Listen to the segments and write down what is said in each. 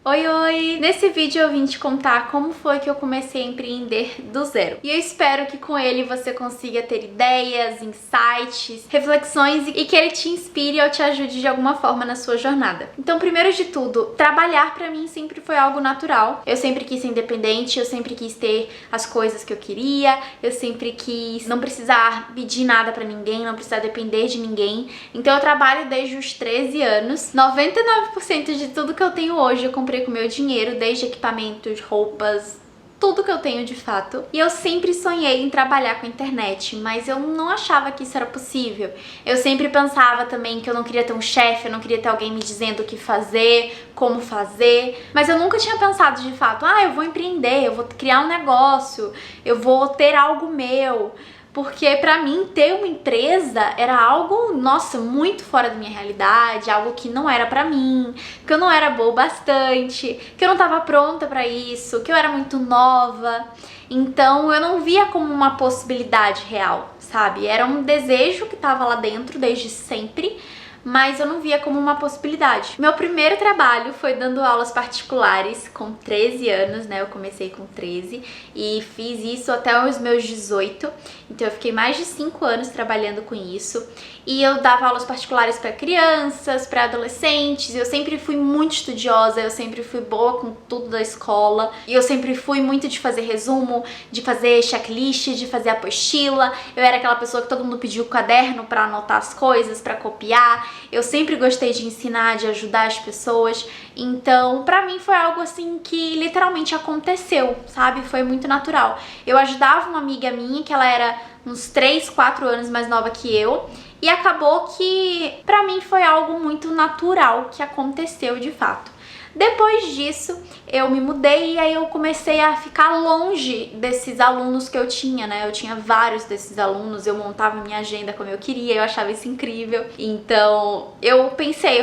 Oi, oi! Nesse vídeo eu vim te contar como foi que eu comecei a empreender do zero. E eu espero que com ele você consiga ter ideias, insights, reflexões e que ele te inspire ou te ajude de alguma forma na sua jornada. Então, primeiro de tudo, trabalhar pra mim sempre foi algo natural. Eu sempre quis ser independente, eu sempre quis ter as coisas que eu queria, eu sempre quis não precisar pedir nada pra ninguém, não precisar depender de ninguém. Então eu trabalho desde os 13 anos. 99% de tudo que eu tenho hoje eu comprei com meu dinheiro, desde equipamentos, roupas, tudo que eu tenho de fato. E eu sempre sonhei em trabalhar com a internet, mas eu não achava que isso era possível. Eu sempre pensava também que eu não queria ter um chefe, eu não queria ter alguém me dizendo o que fazer, como fazer, mas eu nunca tinha pensado de fato, eu vou empreender, eu vou criar um negócio, eu vou ter algo meu. Porque pra mim ter uma empresa era algo, nossa, muito fora da minha realidade, algo que não era pra mim, que eu não era boa o bastante, que eu não tava pronta pra isso, que eu era muito nova. Então eu não via como uma possibilidade real, sabe? Era um desejo que tava lá dentro desde sempre, mas eu não via como uma possibilidade. Meu primeiro trabalho foi dando aulas particulares com 13 anos, né? Eu comecei com 13 e fiz isso até os meus 18. Então eu fiquei mais de 5 anos trabalhando com isso. E eu dava aulas particulares para crianças, para adolescentes. Eu sempre fui muito estudiosa, eu sempre fui boa com tudo da escola. E eu sempre fui muito de fazer resumo, de fazer checklist, de fazer apostila. Eu era aquela pessoa que todo mundo pediu o caderno para anotar as coisas, para copiar. Eu sempre gostei de ensinar, de ajudar as pessoas. Então, pra mim foi algo assim que literalmente aconteceu, sabe? Foi muito natural. Eu ajudava uma amiga minha que ela era uns 3, 4 anos mais nova que eu. E acabou que pra mim foi algo muito natural que aconteceu de fato. Depois disso, eu me mudei e aí eu comecei a ficar longe desses alunos que eu tinha, né? Eu tinha vários desses alunos, eu montava minha agenda como eu queria, eu achava isso incrível. Então, eu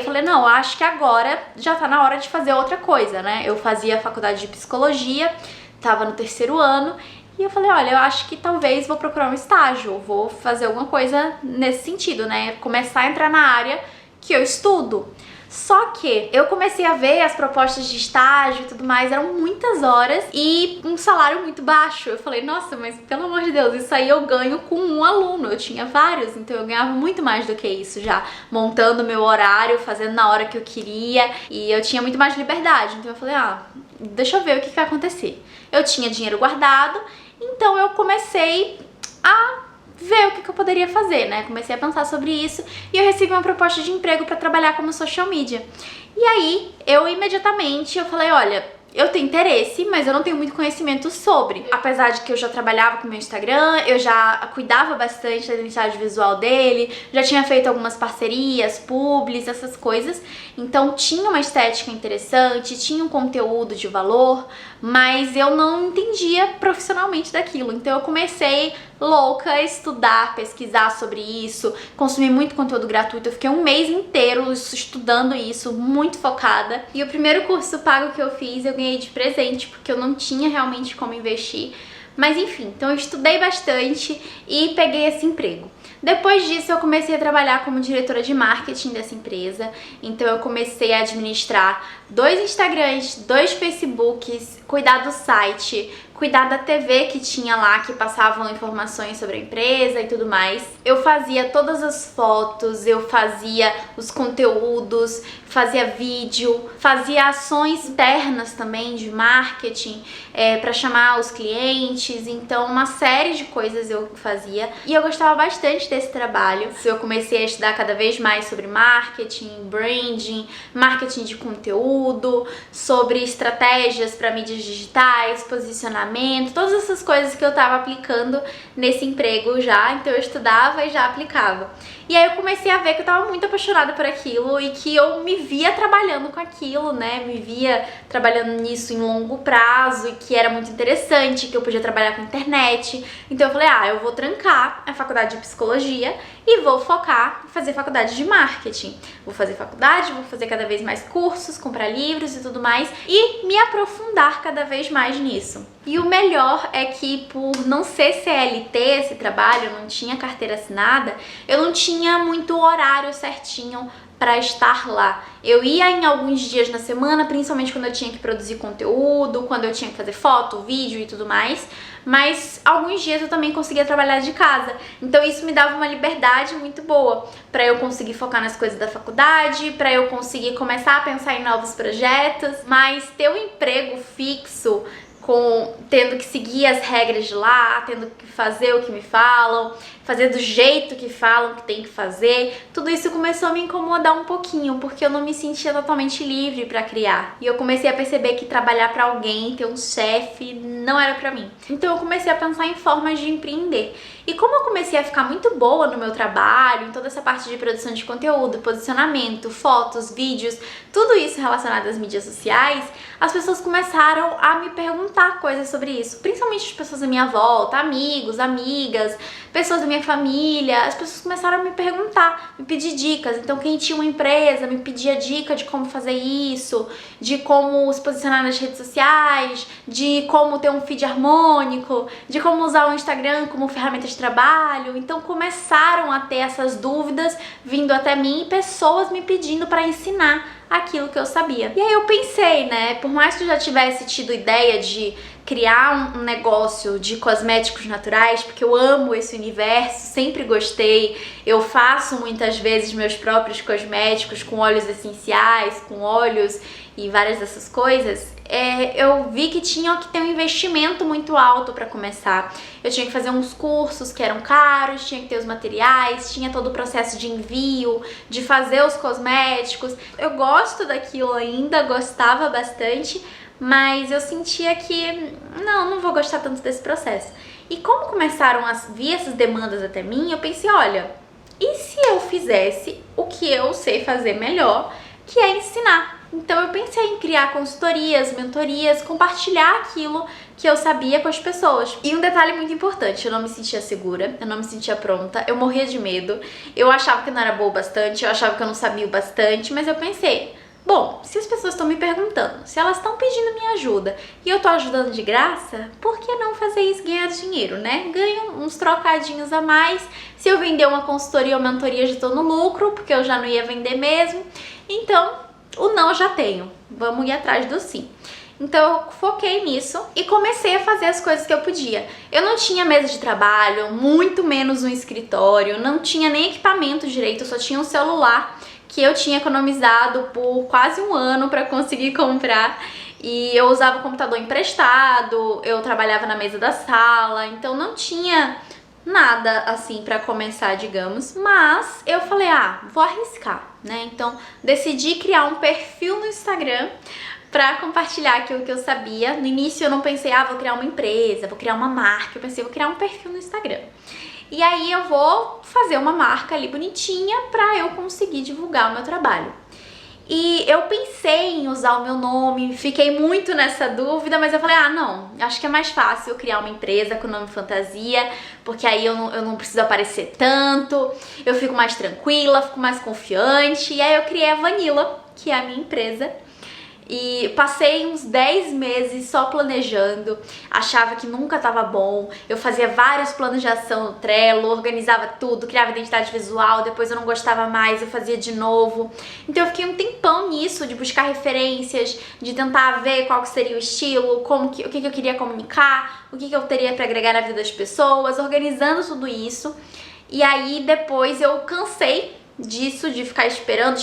falei, não, acho que agora já tá na hora de fazer outra coisa, né? Eu fazia faculdade de psicologia, tava no 3º ano, e eu falei, olha, eu acho que talvez vou procurar um estágio, vou fazer alguma coisa nesse sentido, né? Começar a entrar na área que eu estudo. Só que eu comecei a ver as propostas de estágio e tudo mais, eram muitas horas e um salário muito baixo. Eu falei, nossa, mas pelo amor de Deus, isso aí eu ganho com um aluno. Eu tinha vários, então eu ganhava muito mais do que isso já, montando meu horário, fazendo na hora que eu queria e eu tinha muito mais liberdade. Então eu falei, deixa eu ver o que vai acontecer. Eu tinha dinheiro guardado, então eu comecei a ver o que eu poderia fazer, né? Comecei a pensar sobre isso e eu recebi uma proposta de emprego para trabalhar como social media. E aí, eu imediatamente falei, olha, eu tenho interesse, mas eu não tenho muito conhecimento sobre. Apesar de que eu já trabalhava com o meu Instagram, eu já cuidava bastante da identidade visual dele, já tinha feito algumas parcerias, publis, essas coisas. Então tinha uma estética interessante, tinha um conteúdo de valor, mas eu não entendia profissionalmente daquilo. Então eu comecei louca a estudar, pesquisar sobre isso, consumir muito conteúdo gratuito. Eu fiquei um mês inteiro estudando isso, muito focada. E o primeiro curso pago que eu fiz, eu ganhei de presente, porque eu não tinha realmente como investir. Mas enfim, então eu estudei bastante e peguei esse emprego. Depois disso, eu comecei a trabalhar como diretora de marketing dessa empresa. Então eu comecei a administrar 2 Instagrams, 2 Facebooks, cuidar do site, cuidar da TV que tinha lá, que passavam informações sobre a empresa e tudo mais. Eu fazia todas as fotos, eu fazia os conteúdos, fazia vídeo, fazia ações internas também de marketing para chamar os clientes. Então uma série de coisas eu fazia e eu gostava bastante desse trabalho. Eu comecei a estudar cada vez mais sobre marketing, branding, marketing de conteúdo, sobre estratégias para mídias digitais, posicionamento, todas essas coisas que eu tava aplicando nesse emprego já. Então eu estudava e já aplicava. E aí eu comecei a ver que eu tava muito apaixonada por aquilo e que eu me via trabalhando com aquilo, né? Me via trabalhando nisso em longo prazo e que era muito interessante, que eu podia trabalhar com internet. Então eu falei, eu vou trancar a faculdade de psicologia e vou focar em fazer faculdade de marketing. Vou fazer faculdade, vou fazer cada vez mais cursos, comprar livros e tudo mais e me aprofundar cada vez mais nisso. E o melhor é que por não ser CLT esse trabalho, eu não tinha carteira assinada, eu não tinha muito horário certinho para estar lá. Eu ia em alguns dias na semana, principalmente quando eu tinha que produzir conteúdo, quando eu tinha que fazer foto, vídeo e tudo mais, mas alguns dias eu também conseguia trabalhar de casa. Então isso me dava uma liberdade muito boa para eu conseguir focar nas coisas da faculdade, para eu conseguir começar a pensar em novos projetos, mas ter um emprego fixo tendo que seguir as regras de lá, tendo que fazer o que me falam, fazer do jeito que falam que tem que fazer, tudo isso começou a me incomodar um pouquinho, porque eu não me sentia totalmente livre para criar. E eu comecei a perceber que trabalhar para alguém, ter um chefe, não era para mim. Então eu comecei a pensar em formas de empreender. E como eu comecei a ficar muito boa no meu trabalho, em toda essa parte de produção de conteúdo, posicionamento, fotos, vídeos, tudo isso relacionado às mídias sociais, as pessoas começaram a me perguntar coisas sobre isso, principalmente as pessoas da minha volta, amigos, amigas, pessoas da minha família. As pessoas começaram a me perguntar, me pedir dicas. Então quem tinha uma empresa me pedia dica de como fazer isso, de como se posicionar nas redes sociais, de como ter um feed harmônico, de como usar o Instagram como ferramenta de trabalho. Então começaram a ter essas dúvidas vindo até mim e pessoas me pedindo para ensinar aquilo que eu sabia. E aí eu pensei, né, por mais que eu já tivesse tido ideia de criar um negócio de cosméticos naturais, porque eu amo esse universo, sempre gostei, eu faço muitas vezes meus próprios cosméticos com óleos essenciais, com óleos e várias dessas coisas, eu vi que tinha que ter um investimento muito alto para começar. Eu tinha que fazer uns cursos que eram caros, tinha que ter os materiais, tinha todo o processo de envio, de fazer os cosméticos. Eu gosto daquilo ainda, gostava bastante, mas eu sentia que não vou gostar tanto desse processo. E como começaram a vir essas demandas até mim, eu pensei, olha, e se eu fizesse o que eu sei fazer melhor, que é ensinar? Então eu pensei em criar consultorias, mentorias, compartilhar aquilo que eu sabia com as pessoas. E um detalhe muito importante, eu não me sentia segura, eu não me sentia pronta, eu morria de medo, eu achava que eu não era boa o bastante, eu achava que eu não sabia o bastante, mas eu pensei, bom, se as pessoas estão me perguntando, se elas estão pedindo minha ajuda e eu tô ajudando de graça, por que não fazer isso e ganhar dinheiro, né? Ganho uns trocadinhos a mais. Se eu vender uma consultoria ou mentoria, já tô no lucro, porque eu já não ia vender mesmo. Então, o não eu já tenho. Vamos ir atrás do sim. Então eu foquei nisso e comecei a fazer as coisas que eu podia. Eu não tinha mesa de trabalho, muito menos um escritório, não tinha nem equipamento direito, eu só tinha um celular que eu tinha economizado por quase um ano para conseguir comprar. E eu usava o computador emprestado, eu trabalhava na mesa da sala, então não tinha nada assim pra começar, digamos. Mas eu falei, vou arriscar, né? Então decidi criar um perfil no Instagram pra compartilhar aquilo que eu sabia. No início eu não pensei, vou criar uma empresa, vou criar uma marca. Eu pensei, vou criar um perfil no Instagram. E aí eu vou fazer uma marca ali bonitinha pra eu conseguir divulgar o meu trabalho. E eu pensei em usar o meu nome, fiquei muito nessa dúvida, mas eu falei, não, acho que é mais fácil eu criar uma empresa com o nome fantasia, porque aí eu não preciso aparecer tanto, eu fico mais tranquila, fico mais confiante. E aí eu criei a Vanilla, que é a minha empresa. E passei uns 10 meses só planejando, achava que nunca tava bom, eu fazia vários planos de ação no Trello, organizava tudo, criava identidade visual, depois eu não gostava mais, eu fazia de novo. Então eu fiquei um tempão nisso, de buscar referências, de tentar ver qual que seria o estilo, o que eu queria comunicar, o que eu teria para agregar na vida das pessoas, organizando tudo isso. E aí depois eu cansei disso, de ficar esperando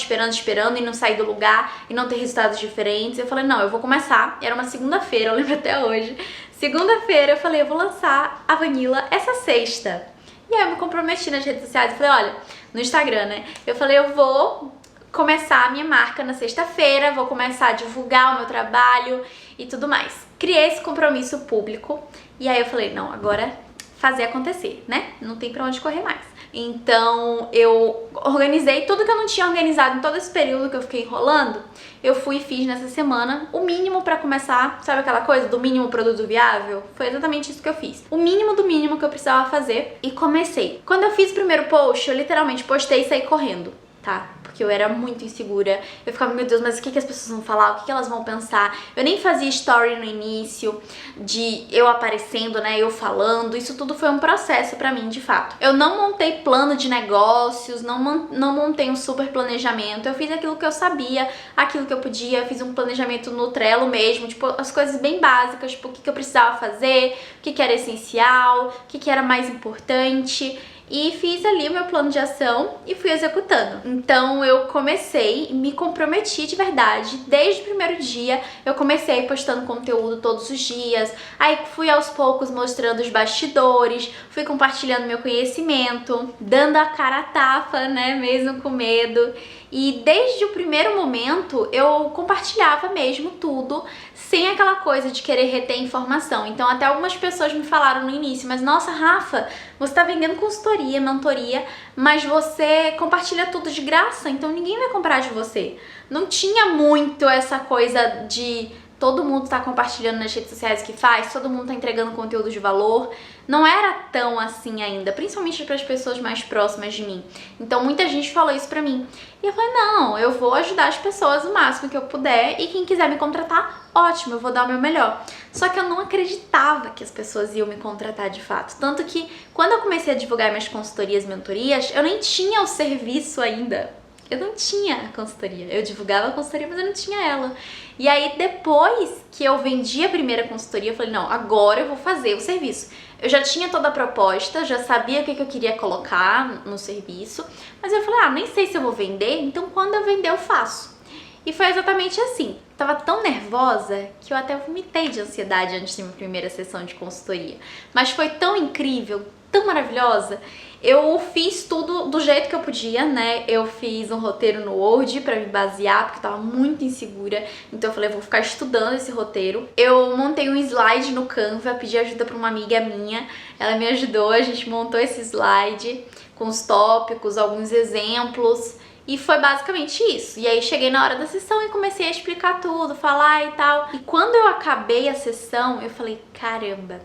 e não sair do lugar e não ter resultados diferentes. Eu falei, não, eu vou começar. Era uma segunda-feira, eu lembro até hoje. Segunda-feira eu falei, eu vou lançar a Vanilla essa sexta. E aí eu me comprometi nas redes sociais. Eu falei, olha, no Instagram, né? Eu falei, eu vou começar a minha marca na sexta-feira, vou começar a divulgar o meu trabalho e tudo mais. Criei esse compromisso público e aí eu falei, não, agora fazer acontecer, né? Não tem pra onde correr mais. Então eu organizei tudo que eu não tinha organizado em todo esse período que eu fiquei enrolando. Eu fui e fiz nessa semana o mínimo pra começar, sabe aquela coisa do mínimo produto viável? Foi exatamente isso que eu fiz. O mínimo do mínimo que eu precisava fazer e comecei. Quando eu fiz o primeiro post, eu literalmente postei e saí correndo, tá? porque eu era muito insegura. Eu ficava, meu Deus, mas o que as pessoas vão falar? O que elas vão pensar? Eu nem fazia story no início, de eu aparecendo, né, eu falando. Isso tudo foi um processo pra mim, de fato. Eu não montei plano de negócios, não montei um super planejamento. Eu fiz aquilo que eu sabia, aquilo que eu podia. Eu fiz um planejamento no Trello mesmo, tipo, as coisas bem básicas, tipo, o que eu precisava fazer, o que era essencial, o que era mais importante. E fiz ali o meu plano de ação e fui executando. Então eu comecei, me comprometi de verdade. Desde o primeiro dia eu comecei postando conteúdo todos os dias. Aí fui aos poucos mostrando os bastidores, fui compartilhando meu conhecimento, dando a cara a tapa, né, mesmo com medo. E desde o primeiro momento eu compartilhava mesmo tudo, sem aquela coisa de querer reter informação. Então até algumas pessoas me falaram no início, mas nossa, Rafa, você tá vendendo consultoria, mentoria, mas você compartilha tudo de graça, então ninguém vai comprar de você. Não tinha muito essa coisa de todo mundo tá compartilhando nas redes sociais que faz, todo mundo tá entregando conteúdo de valor. Não era tão assim ainda, principalmente para as pessoas mais próximas de mim. Então muita gente falou isso pra mim. E eu falei, não, eu vou ajudar as pessoas o máximo que eu puder e quem quiser me contratar, ótimo, eu vou dar o meu melhor. Só que eu não acreditava que as pessoas iam me contratar de fato. Tanto que quando eu comecei a divulgar minhas consultorias, mentorias, eu nem tinha o serviço ainda. Eu não tinha a consultoria. Eu divulgava a consultoria, mas eu não tinha ela. E aí, depois que eu vendi a primeira consultoria, eu falei, não, agora eu vou fazer o serviço. Eu já tinha toda a proposta, já sabia o que eu queria colocar no serviço, mas eu falei, nem sei se eu vou vender, então quando eu vender eu faço. E foi exatamente assim. Tava tão nervosa que eu até vomitei de ansiedade antes da minha primeira sessão de consultoria. Mas foi tão incrível, tão maravilhosa. Eu fiz tudo do jeito que eu podia, né? Eu fiz um roteiro no Word pra me basear, porque eu tava muito insegura. Então eu falei, vou ficar estudando esse roteiro. Eu montei um slide no Canva, pedi ajuda pra uma amiga minha. Ela me ajudou, a gente montou esse slide com os tópicos, alguns exemplos. E foi basicamente isso. E aí cheguei na hora da sessão e comecei a explicar tudo, falar e tal. E quando eu acabei a sessão, eu falei, caramba,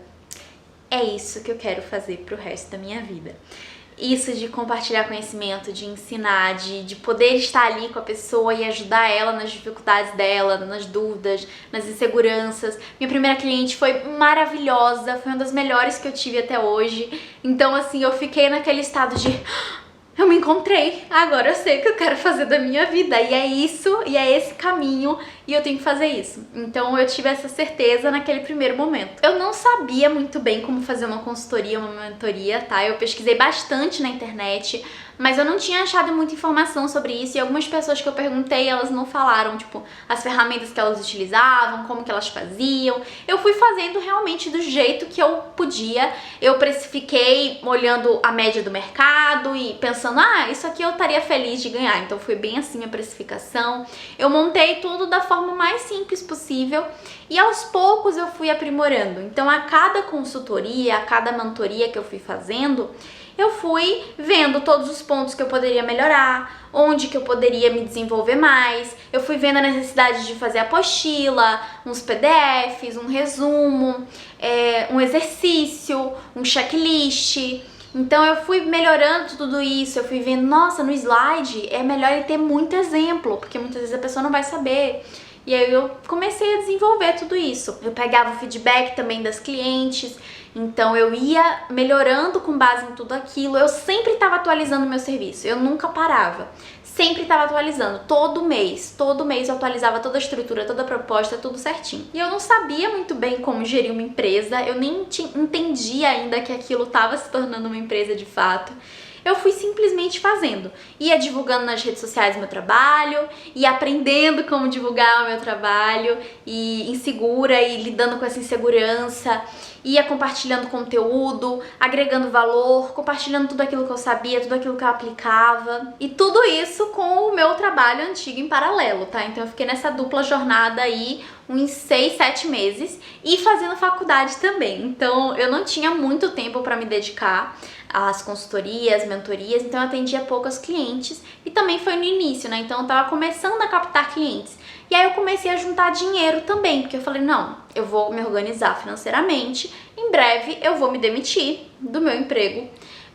é isso que eu quero fazer pro resto da minha vida. Isso de compartilhar conhecimento, de ensinar, de poder estar ali com a pessoa e ajudar ela nas dificuldades dela, nas dúvidas, nas inseguranças. Minha primeira cliente foi maravilhosa, foi uma das melhores que eu tive até hoje. Então, assim, eu fiquei naquele estado de... eu me encontrei, agora eu sei o que eu quero fazer da minha vida, e é isso, e é esse caminho, e eu tenho que fazer isso. Então eu tive essa certeza naquele primeiro momento. Eu não sabia muito bem como fazer uma consultoria, uma mentoria, tá? Eu pesquisei bastante na internet, mas eu não tinha achado muita informação sobre isso, e algumas pessoas que eu perguntei, elas não falaram, tipo, as ferramentas que elas utilizavam, como que elas faziam. Eu fui fazendo realmente do jeito que eu podia. Eu precifiquei olhando a média do mercado e pensando, isso aqui eu estaria feliz de ganhar. Então foi bem assim a precificação. Eu montei tudo da forma mais simples possível e aos poucos eu fui aprimorando. Então a cada consultoria, a cada mentoria que eu fui fazendo, eu fui vendo todos os pontos que eu poderia melhorar, onde que eu poderia me desenvolver mais. Eu fui vendo a necessidade de fazer apostila, uns PDFs, um resumo, um exercício, um checklist. Então eu fui melhorando tudo isso, eu fui vendo, nossa, no slide é melhor ele ter muito exemplo, porque muitas vezes a pessoa não vai saber. E aí eu comecei a desenvolver tudo isso. Eu pegava o feedback também das clientes, então eu ia melhorando com base em tudo aquilo. Eu sempre estava atualizando o meu serviço, eu nunca parava. Sempre estava atualizando, todo mês eu atualizava toda a estrutura, toda a proposta, tudo certinho. E eu não sabia muito bem como gerir uma empresa, eu nem entendia ainda que aquilo estava se tornando uma empresa de fato. Eu fui simplesmente fazendo, ia divulgando nas redes sociais o meu trabalho, ia aprendendo como divulgar o meu trabalho, e insegura e lidando com essa insegurança, ia compartilhando conteúdo, agregando valor, compartilhando tudo aquilo que eu sabia, tudo aquilo que eu aplicava, e tudo isso com o meu trabalho antigo em paralelo, tá? Então eu fiquei nessa dupla jornada aí uns 6, 7 meses e fazendo faculdade também. Então eu não tinha muito tempo para me dedicar às consultorias, mentorias, então eu atendia poucos clientes e também foi no início, né? Então eu tava começando a captar clientes. E aí eu comecei a juntar dinheiro também, porque eu falei, não, eu vou me organizar financeiramente, em breve eu vou me demitir do meu emprego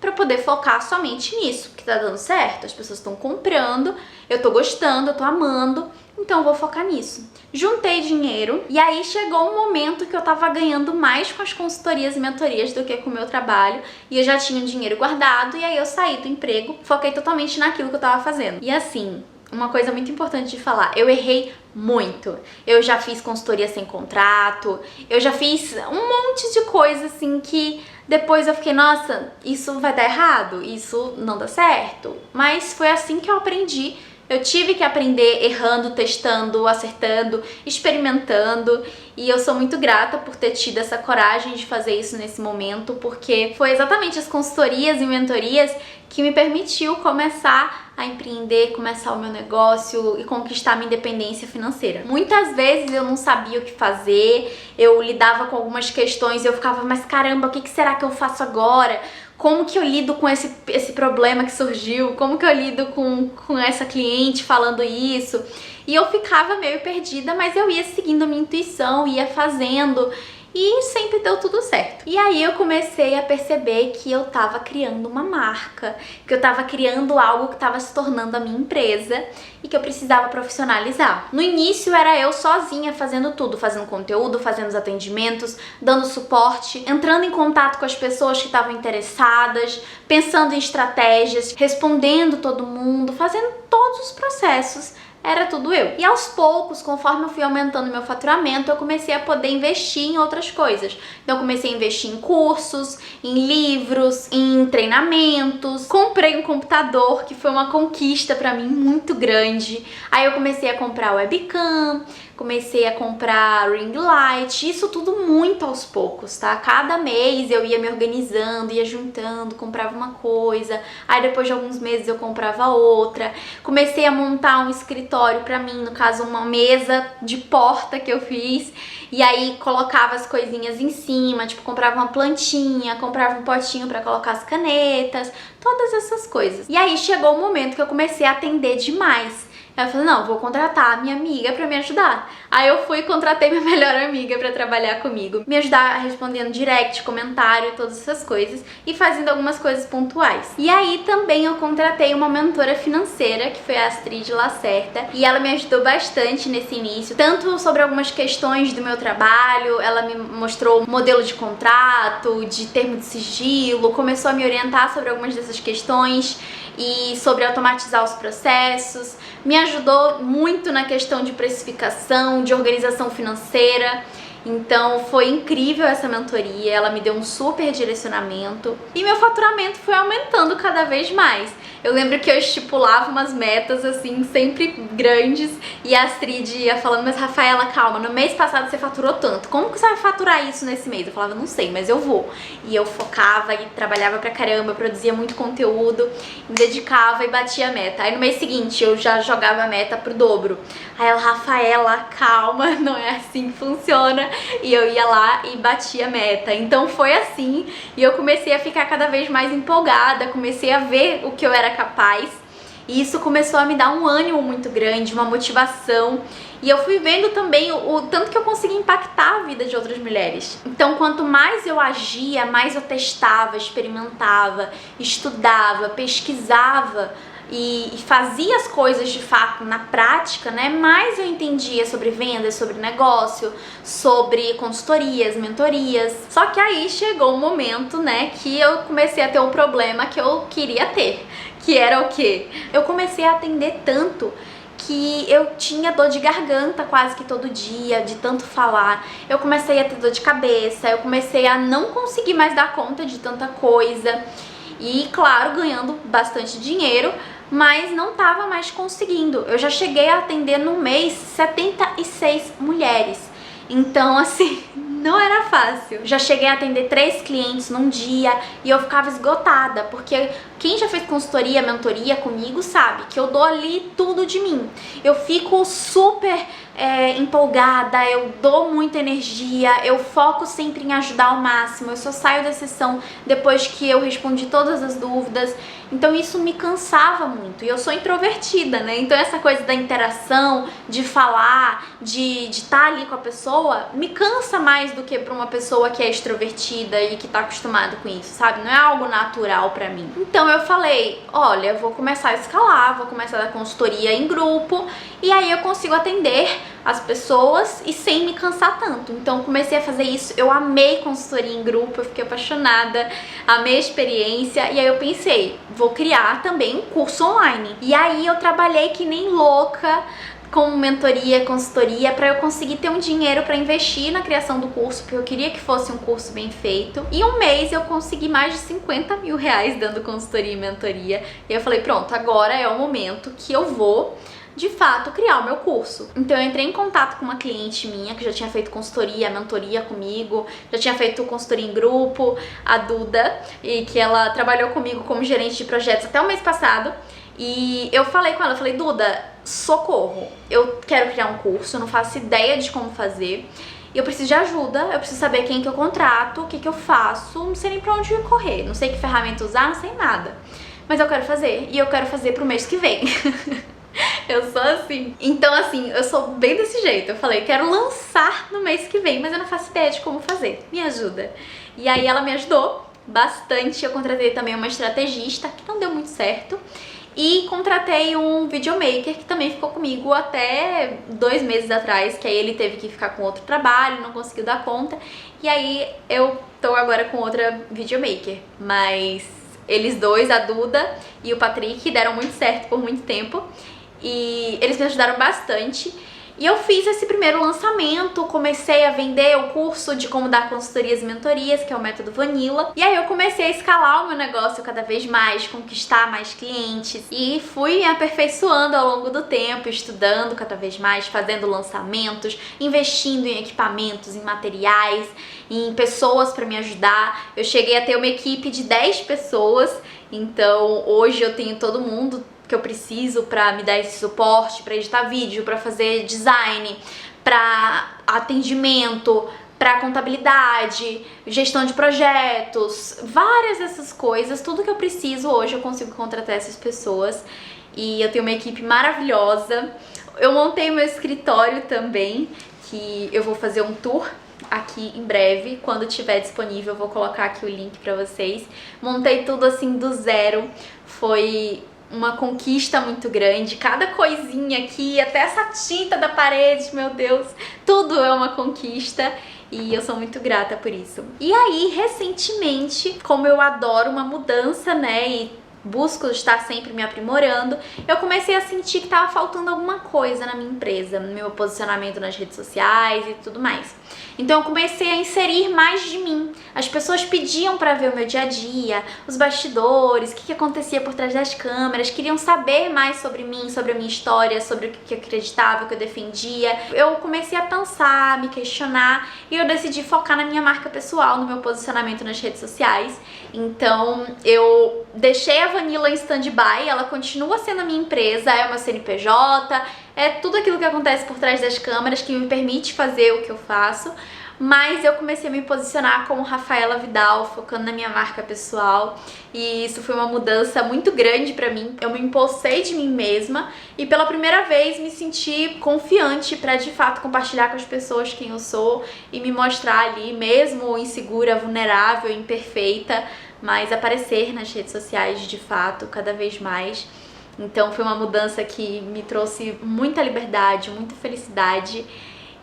pra poder focar somente nisso, que tá dando certo, as pessoas estão comprando, eu tô gostando, eu tô amando, então eu vou focar nisso. Juntei dinheiro e aí chegou um momento que eu tava ganhando mais com as consultorias e mentorias do que com o meu trabalho, e eu já tinha um dinheiro guardado, e aí eu saí do emprego, foquei totalmente naquilo que eu tava fazendo. E assim, uma coisa muito importante de falar, eu errei muito. Eu já fiz consultoria sem contrato, eu já fiz um monte de coisa assim que depois eu fiquei, nossa, isso vai dar errado, isso não dá certo. Mas foi assim que eu aprendi. Eu tive que aprender errando, testando, acertando, experimentando, e eu sou muito grata por ter tido essa coragem de fazer isso nesse momento, porque foi exatamente as consultorias e mentorias que me permitiu começar a empreender, começar o meu negócio e conquistar minha independência financeira. Muitas vezes eu não sabia o que fazer, eu lidava com algumas questões e eu ficava, mas caramba, o que será que eu faço agora? Como que eu lido com esse problema que surgiu? Como que eu lido com essa cliente falando isso? E eu ficava meio perdida, mas eu ia seguindo a minha intuição, ia fazendo e sempre deu tudo certo. E aí eu comecei a perceber que eu tava criando uma marca, que eu tava criando algo que tava se tornando a minha empresa e que eu precisava profissionalizar. No início era eu sozinha fazendo tudo, fazendo conteúdo, fazendo os atendimentos, dando suporte, entrando em contato com as pessoas que estavam interessadas, pensando em estratégias, respondendo todo mundo, fazendo todos os processos. Era tudo eu. E aos poucos, conforme eu fui aumentando meu faturamento, eu comecei a poder investir em outras coisas. Então eu comecei a investir em cursos, em livros, em treinamentos. Comprei um computador, que foi uma conquista pra mim muito grande. Aí eu comecei a comprar webcam, comecei a comprar ring light, isso tudo muito aos poucos, tá? Cada mês eu ia me organizando, ia juntando, comprava uma coisa, aí depois de alguns meses eu comprava outra. Comecei a montar um escritório pra mim, no caso uma mesa de porta que eu fiz, e aí colocava as coisinhas em cima, tipo comprava uma plantinha, comprava um potinho pra colocar as canetas, todas essas coisas. E aí chegou o momento que eu comecei a atender demais. Aí eu falei, não, vou contratar a minha amiga pra me ajudar. Aí eu fui e contratei minha melhor amiga pra trabalhar comigo, me ajudar respondendo direct, comentário, todas essas coisas e fazendo algumas coisas pontuais. E aí também eu contratei uma mentora financeira, que foi a Astrid Lacerda, e ela me ajudou bastante nesse início, tanto sobre algumas questões do meu trabalho, ela me mostrou o modelo de contrato, de termo de sigilo, começou a me orientar sobre algumas dessas questões e sobre automatizar os processos, me ajudou muito na questão de precificação, de organização financeira. Então foi incrível essa mentoria, ela me deu um super direcionamento e meu faturamento foi aumentando cada vez mais. Eu lembro que eu estipulava umas metas assim, sempre grandes, e a Astrid ia falando, mas Rafaela, calma, no mês passado você faturou tanto, como que você vai faturar isso nesse mês? Eu falava, não sei, mas eu vou. E eu focava e trabalhava pra caramba, produzia muito conteúdo, me dedicava e batia a meta. Aí no mês seguinte eu já jogava a meta pro dobro. Aí ela, Rafaela, calma, não é assim que funciona. E eu ia lá e batia a meta. Então foi assim, e eu comecei a ficar cada vez mais empolgada, comecei a ver o que eu era capaz, e isso começou a me dar um ânimo muito grande, uma motivação, e eu fui vendo também o tanto que eu conseguia impactar a vida de outras mulheres. Então quanto mais eu agia, mais eu testava, experimentava, estudava, pesquisava e fazia as coisas de fato na prática, né? Mais eu entendia sobre vendas, sobre negócio, sobre consultorias, mentorias. Só que aí chegou um momento, né, que eu comecei a ter um problema que eu queria ter, que era o quê? Eu comecei a atender tanto que eu tinha dor de garganta quase que todo dia, de tanto falar. Eu comecei a ter dor de cabeça, eu comecei a não conseguir mais dar conta de tanta coisa. E claro, ganhando bastante dinheiro, mas não tava mais conseguindo. Eu já cheguei a atender no mês 76 mulheres. Então, assim, não era fácil. Já cheguei a atender 3 clientes num dia e eu ficava esgotada, porque quem já fez consultoria, mentoria comigo sabe que eu dou ali tudo de mim. Eu fico super empolgada, eu dou muita energia, eu foco sempre em ajudar ao máximo, eu só saio da sessão depois que eu respondi todas as dúvidas. Então isso me cansava muito, e eu sou introvertida, né? Então essa coisa da interação, de falar, de estar ali com a pessoa, me cansa mais do que pra uma pessoa que é extrovertida e que tá acostumada com isso, sabe? Não é algo natural pra mim. Então eu falei, olha, eu vou começar a escalar, vou começar a dar consultoria em grupo, e aí eu consigo atender as pessoas e sem me cansar tanto. Então comecei a fazer isso, eu amei consultoria em grupo, eu fiquei apaixonada, amei a experiência, e aí eu pensei, vou criar também um curso online. E aí eu trabalhei que nem louca com mentoria, consultoria, para eu conseguir ter um dinheiro para investir na criação do curso, porque eu queria que fosse um curso bem feito. Em um mês eu consegui mais de 50 mil reais dando consultoria e mentoria. E eu falei, pronto, agora é o momento que eu vou de fato criar o meu curso. Então eu entrei em contato com uma cliente minha que já tinha feito consultoria, mentoria comigo, já tinha feito consultoria em grupo, a Duda, e que ela trabalhou comigo como gerente de projetos até o mês passado. E eu falei com ela, eu falei, Duda, socorro, eu quero criar um curso, eu não faço ideia de como fazer, eu preciso de ajuda, eu preciso saber quem que eu contrato, o que que eu faço, não sei nem pra onde correr, não sei que ferramenta usar, não sei nada, mas eu quero fazer, e eu quero fazer pro mês que vem. Eu sou assim. Então assim, eu sou bem desse jeito. Eu falei, quero lançar no mês que vem, mas eu não faço ideia de como fazer. Me ajuda. E aí ela me ajudou bastante. Eu contratei também uma estrategista, que não deu muito certo. E contratei um videomaker, que também ficou comigo até 2 meses atrás, que aí ele teve que ficar com outro trabalho, não conseguiu dar conta. E aí eu tô agora com outra videomaker. Mas eles dois, a Duda e o Patrick, deram muito certo por muito tempo. E eles me ajudaram bastante. E eu fiz esse primeiro lançamento, comecei a vender o curso de como dar consultorias e mentorias, que é o método Vanilla. E aí eu comecei a escalar o meu negócio cada vez mais, conquistar mais clientes. E fui me aperfeiçoando ao longo do tempo, estudando cada vez mais, fazendo lançamentos, investindo em equipamentos, em materiais, em pessoas para me ajudar. Eu cheguei a ter uma equipe de 10 pessoas, então hoje eu tenho todo mundo que eu preciso para me dar esse suporte, para editar vídeo, para fazer design, para atendimento, para contabilidade, gestão de projetos, várias dessas coisas, tudo que eu preciso hoje eu consigo contratar essas pessoas e eu tenho uma equipe maravilhosa. Eu montei meu escritório também, que eu vou fazer um tour aqui em breve, quando tiver disponível eu vou colocar aqui o link para vocês. Montei tudo assim do zero, foi uma conquista muito grande, cada coisinha aqui, até essa tinta da parede, meu Deus, tudo é uma conquista e eu sou muito grata por isso. E aí, recentemente, como eu adoro uma mudança, né, e busco estar sempre me aprimorando, eu comecei a sentir que estava faltando alguma coisa na minha empresa, no meu posicionamento nas redes sociais e tudo mais. Então eu comecei a inserir mais de mim. As pessoas pediam para ver o meu dia a dia, os bastidores, o que acontecia por trás das câmeras, queriam saber mais sobre mim, sobre a minha história, sobre o que eu acreditava, o que eu defendia. Eu comecei a pensar, me questionar e eu decidi focar na minha marca pessoal, no meu posicionamento nas redes sociais. Então eu deixei a Vanilla em stand-by, ela continua sendo a minha empresa, é o meu CNPJ, é tudo aquilo que acontece por trás das câmeras que me permite fazer o que eu faço, mas eu comecei a me posicionar como Rafaela Vidal, focando na minha marca pessoal, e isso foi uma mudança muito grande pra mim. Eu me empossei de mim mesma e pela primeira vez me senti confiante pra de fato compartilhar com as pessoas quem eu sou e me mostrar ali, mesmo insegura, vulnerável, imperfeita, mas aparecer nas redes sociais de fato cada vez mais. Então foi uma mudança que me trouxe muita liberdade, muita felicidade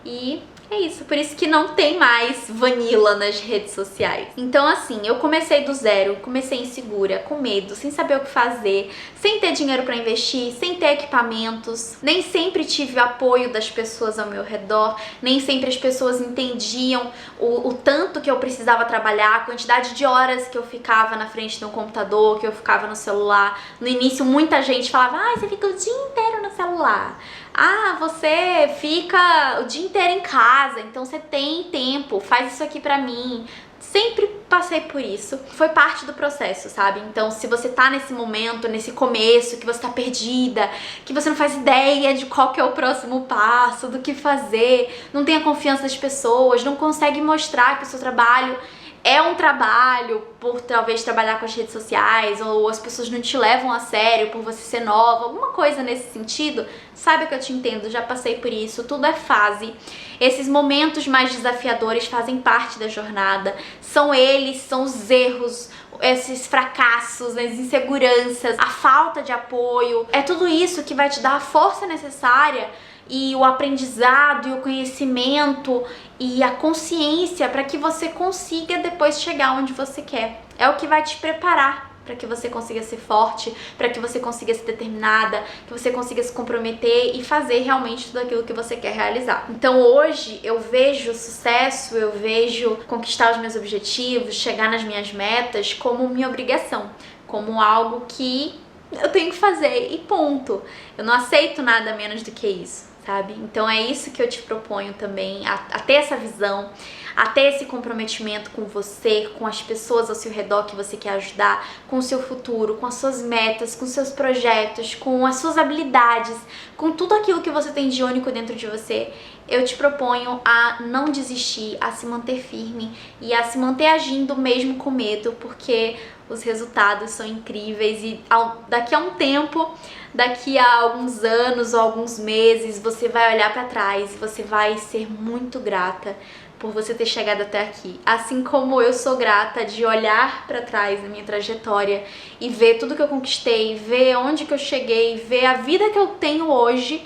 e é isso, por isso que não tem mais Vanilla nas redes sociais. Então assim, eu comecei do zero, comecei insegura, com medo, sem saber o que fazer, sem ter dinheiro pra investir, sem ter equipamentos, nem sempre tive o apoio das pessoas ao meu redor, nem sempre as pessoas entendiam o tanto que eu precisava trabalhar, a quantidade de horas que eu ficava na frente de um computador, que eu ficava no celular. No início muita gente falava, ah, você fica o dia inteiro no celular. Ah, você fica o dia inteiro em casa, então você tem tempo, faz isso aqui pra mim. Sempre passei por isso, foi parte do processo, sabe? Então se você tá nesse momento, nesse começo, que você tá perdida, que você não faz ideia de qual que é o próximo passo, do que fazer, não tem a confiança das pessoas, não consegue mostrar que o seu trabalho é um trabalho por talvez trabalhar com as redes sociais, ou as pessoas não te levam a sério por você ser nova, alguma coisa nesse sentido, saiba que eu te entendo, já passei por isso, tudo é fase. Esses momentos mais desafiadores fazem parte da jornada, são eles, são os erros, esses fracassos, as inseguranças, a falta de apoio, é tudo isso que vai te dar a força necessária e o aprendizado e o conhecimento e a consciência para que você consiga depois chegar onde você quer. É o que vai te preparar para que você consiga ser forte, para que você consiga ser determinada, que você consiga se comprometer e fazer realmente tudo aquilo que você quer realizar. Então hoje eu vejo sucesso, eu vejo conquistar os meus objetivos, chegar nas minhas metas como minha obrigação, como algo que eu tenho que fazer e ponto. Eu não aceito nada menos do que isso, sabe? Então é isso que eu te proponho também, a ter essa visão, a ter esse comprometimento com você, com as pessoas ao seu redor que você quer ajudar, com o seu futuro, com as suas metas, com os seus projetos, com as suas habilidades, com tudo aquilo que você tem de único dentro de você. Eu te proponho a não desistir, a se manter firme e a se manter agindo mesmo com medo, porque os resultados são incríveis e daqui a um tempo, daqui a alguns anos ou alguns meses, você vai olhar para trás e você vai ser muito grata por você ter chegado até aqui. Assim como eu sou grata de olhar para trás na minha trajetória e ver tudo que eu conquistei, ver onde que eu cheguei, ver a vida que eu tenho hoje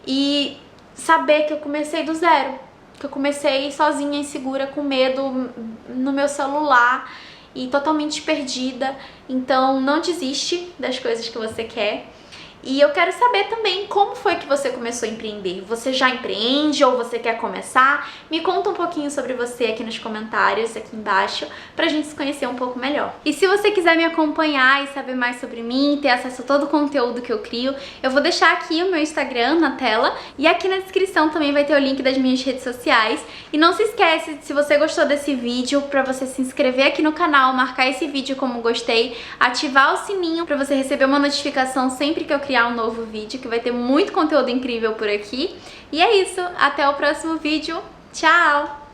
e saber que eu comecei do zero, que eu comecei sozinha, insegura, com medo no meu celular e totalmente perdida. Então não desiste das coisas que você quer. E eu quero saber também como foi que você começou a empreender. Você já empreende ou você quer começar? Me conta um pouquinho sobre você aqui nos comentários, aqui embaixo, pra gente se conhecer um pouco melhor. E se você quiser me acompanhar e saber mais sobre mim, ter acesso a todo o conteúdo que eu crio, eu vou deixar aqui o meu Instagram na tela e aqui na descrição também vai ter o link das minhas redes sociais. E não se esquece, se você gostou desse vídeo, pra você se inscrever aqui no canal, marcar esse vídeo como gostei, ativar o sininho pra você receber uma notificação sempre que eu criar um novo vídeo, que vai ter muito conteúdo incrível por aqui. E é isso, até o próximo vídeo. Tchau!